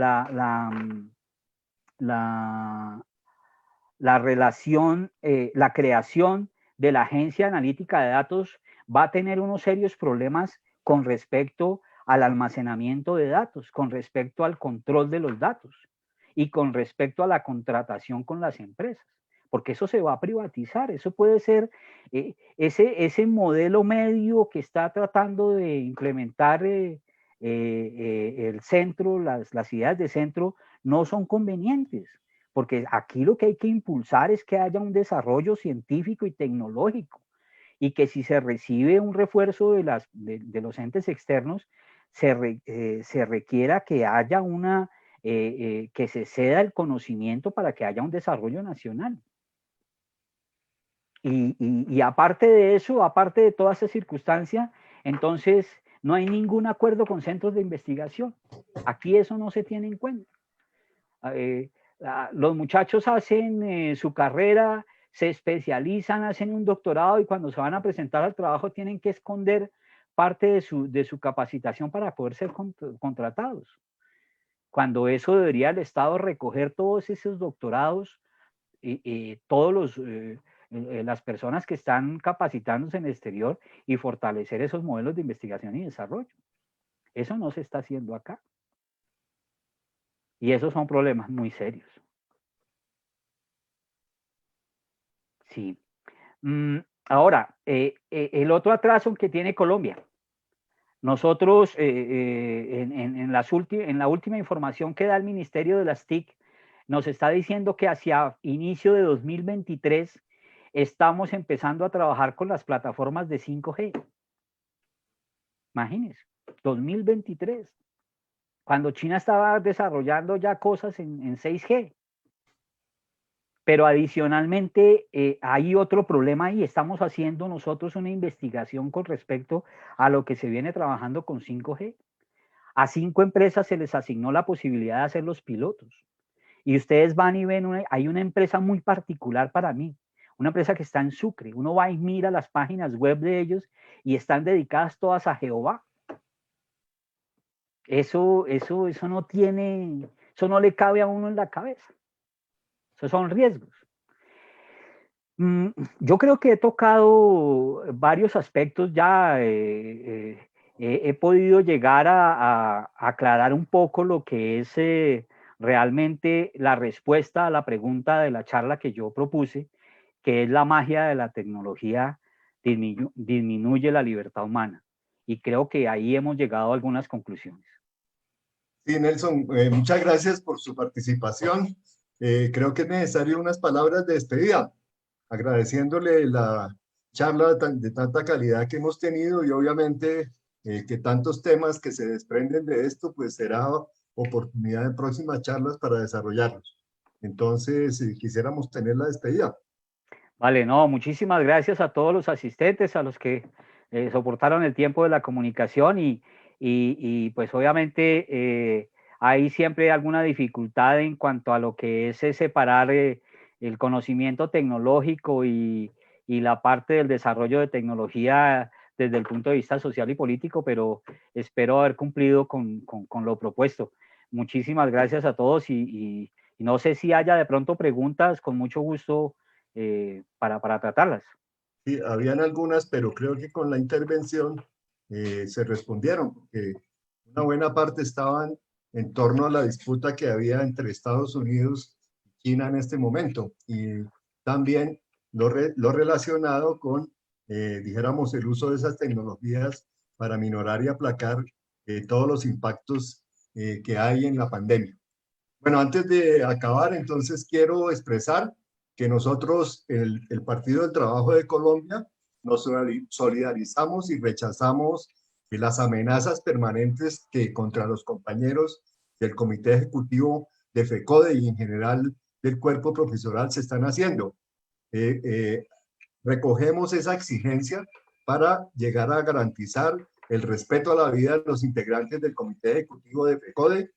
relación, la creación de la Agencia Analítica de Datos va a tener unos serios problemas con respecto al almacenamiento de datos, con respecto al control de los datos y con respecto a la contratación con las empresas, porque eso se va a privatizar. Eso puede ser ese modelo medio que está tratando de implementar el centro, las ideas de centro no son convenientes, porque aquí lo que hay que impulsar es que haya un desarrollo científico y tecnológico, y que si se recibe un refuerzo de los entes externos, se requiera que haya que se ceda el conocimiento para que haya un desarrollo nacional. Y aparte de eso, aparte de toda esa circunstancia, entonces no hay ningún acuerdo con centros de investigación. Aquí eso no se tiene en cuenta. Los muchachos hacen su carrera, se especializan, hacen un doctorado, y cuando se van a presentar al trabajo tienen que esconder parte de su capacitación para poder ser contratados. Cuando eso debería el Estado recoger todos esos doctorados, todos las personas que están capacitándose en el exterior, y fortalecer esos modelos de investigación y desarrollo. Eso no se está haciendo acá. Y esos son problemas muy serios. Sí. Ahora, el otro atraso que tiene Colombia. Nosotros, en la última información que da el Ministerio de las TIC, nos está diciendo que hacia inicio de 2023 estamos empezando a trabajar con las plataformas de 5G. Imagínense, 2023, cuando China estaba desarrollando ya cosas en 6G. Pero adicionalmente hay otro problema ahí. Estamos haciendo nosotros una investigación con respecto a lo que se viene trabajando con 5G. A 5 empresas se les asignó la posibilidad de hacer los pilotos. Y ustedes van y ven, hay una empresa muy particular para mí, una empresa que está en Sucre. Uno va y mira las páginas web de ellos y están dedicadas todas a Jehová. Eso no le cabe a uno en la cabeza. Esos son riesgos. Yo creo que he tocado varios aspectos ya. He podido llegar a aclarar un poco lo que es realmente la respuesta a la pregunta de la charla que yo propuse, que es la magia de la tecnología disminuye la libertad humana. Y creo que ahí hemos llegado a algunas conclusiones. Sí, Nelson, muchas gracias por su participación. Creo que es necesario unas palabras de despedida, agradeciéndole la charla de tanta calidad que hemos tenido, y obviamente que tantos temas que se desprenden de esto, pues será oportunidad en próximas charlas para desarrollarlos. Entonces, quisiéramos tener la despedida. Vale, no, muchísimas gracias a todos los asistentes, a los que soportaron el tiempo de la comunicación, y pues obviamente hay siempre alguna dificultad en cuanto a lo que es separar el conocimiento tecnológico y la parte del desarrollo de tecnología desde el punto de vista social y político, pero espero haber cumplido con lo propuesto. Muchísimas gracias a todos y no sé si haya de pronto preguntas, con mucho gusto para tratarlas. Sí, habían algunas, pero creo que con la intervención se respondieron, porque una buena parte estaban en torno a la disputa que había entre Estados Unidos y China en este momento, y también lo relacionado con, dijéramos, el uso de esas tecnologías para minorar y aplacar todos los impactos que hay en la pandemia. Bueno, antes de acabar, entonces quiero expresar que nosotros, el Partido del Trabajo de Colombia, nos solidarizamos y rechazamos las amenazas permanentes que contra los compañeros del Comité Ejecutivo de FECODE y en general del cuerpo profesional se están haciendo. Recogemos esa exigencia para llegar a garantizar el respeto a la vida de los integrantes del Comité Ejecutivo de FECODE,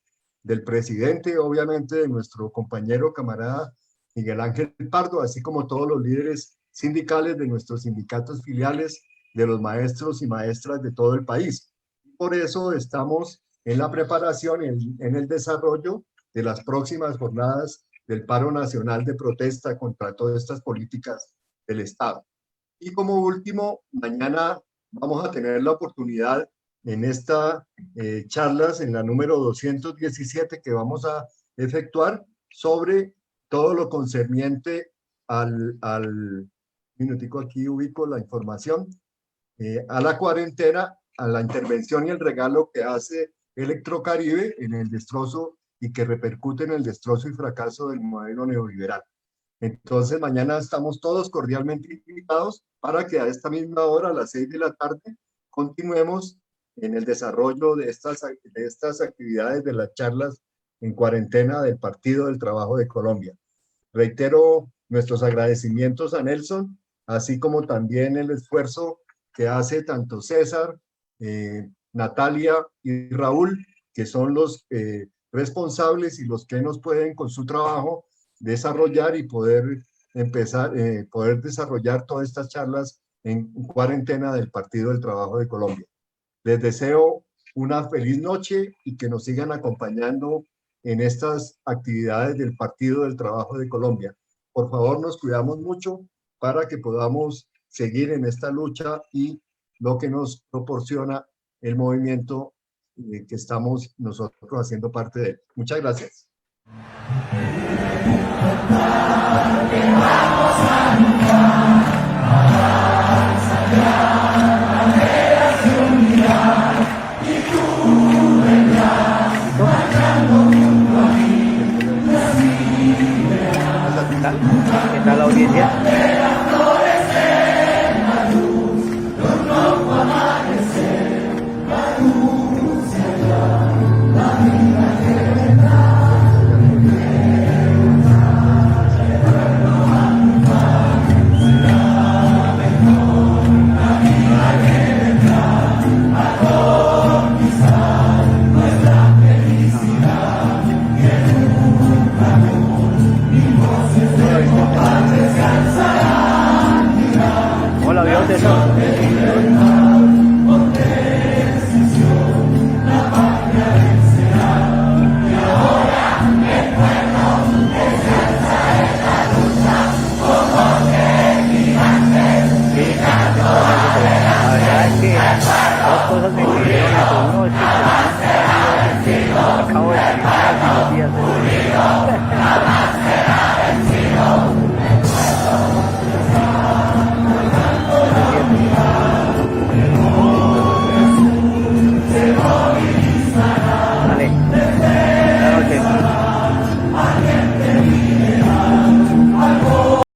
del presidente, obviamente, de nuestro compañero camarada Miguel Ángel Pardo, así como todos los líderes sindicales de nuestros sindicatos filiales, de los maestros y maestras de todo el país. Por eso estamos en la preparación, en el desarrollo de las próximas jornadas del paro nacional de protesta contra todas estas políticas del Estado. Y como último, mañana vamos a tener la oportunidad en esta charlas, en la número 217 que vamos a efectuar sobre todo lo concerniente minutico aquí ubico la información, a la cuarentena, a la intervención y el regalo que hace Electrocaribe en el destrozo y que repercute en el destrozo y fracaso del modelo neoliberal. Entonces mañana estamos todos cordialmente invitados para que a esta misma hora, a las 6 de la tarde, continuemos en el desarrollo de estas actividades de las charlas en cuarentena del Partido del Trabajo de Colombia. Reitero nuestros agradecimientos a Nelson, así como también el esfuerzo que hace tanto César, Natalia y Raúl, que son los responsables y los que nos pueden con su trabajo desarrollar y poder desarrollar todas estas charlas en cuarentena del Partido del Trabajo de Colombia. Les deseo una feliz noche y que nos sigan acompañando en estas actividades del Partido del Trabajo de Colombia. Por favor, nos cuidamos mucho para que podamos seguir en esta lucha y lo que nos proporciona el movimiento que estamos nosotros haciendo parte de él. Muchas gracias. ¿Qué tal la audiencia?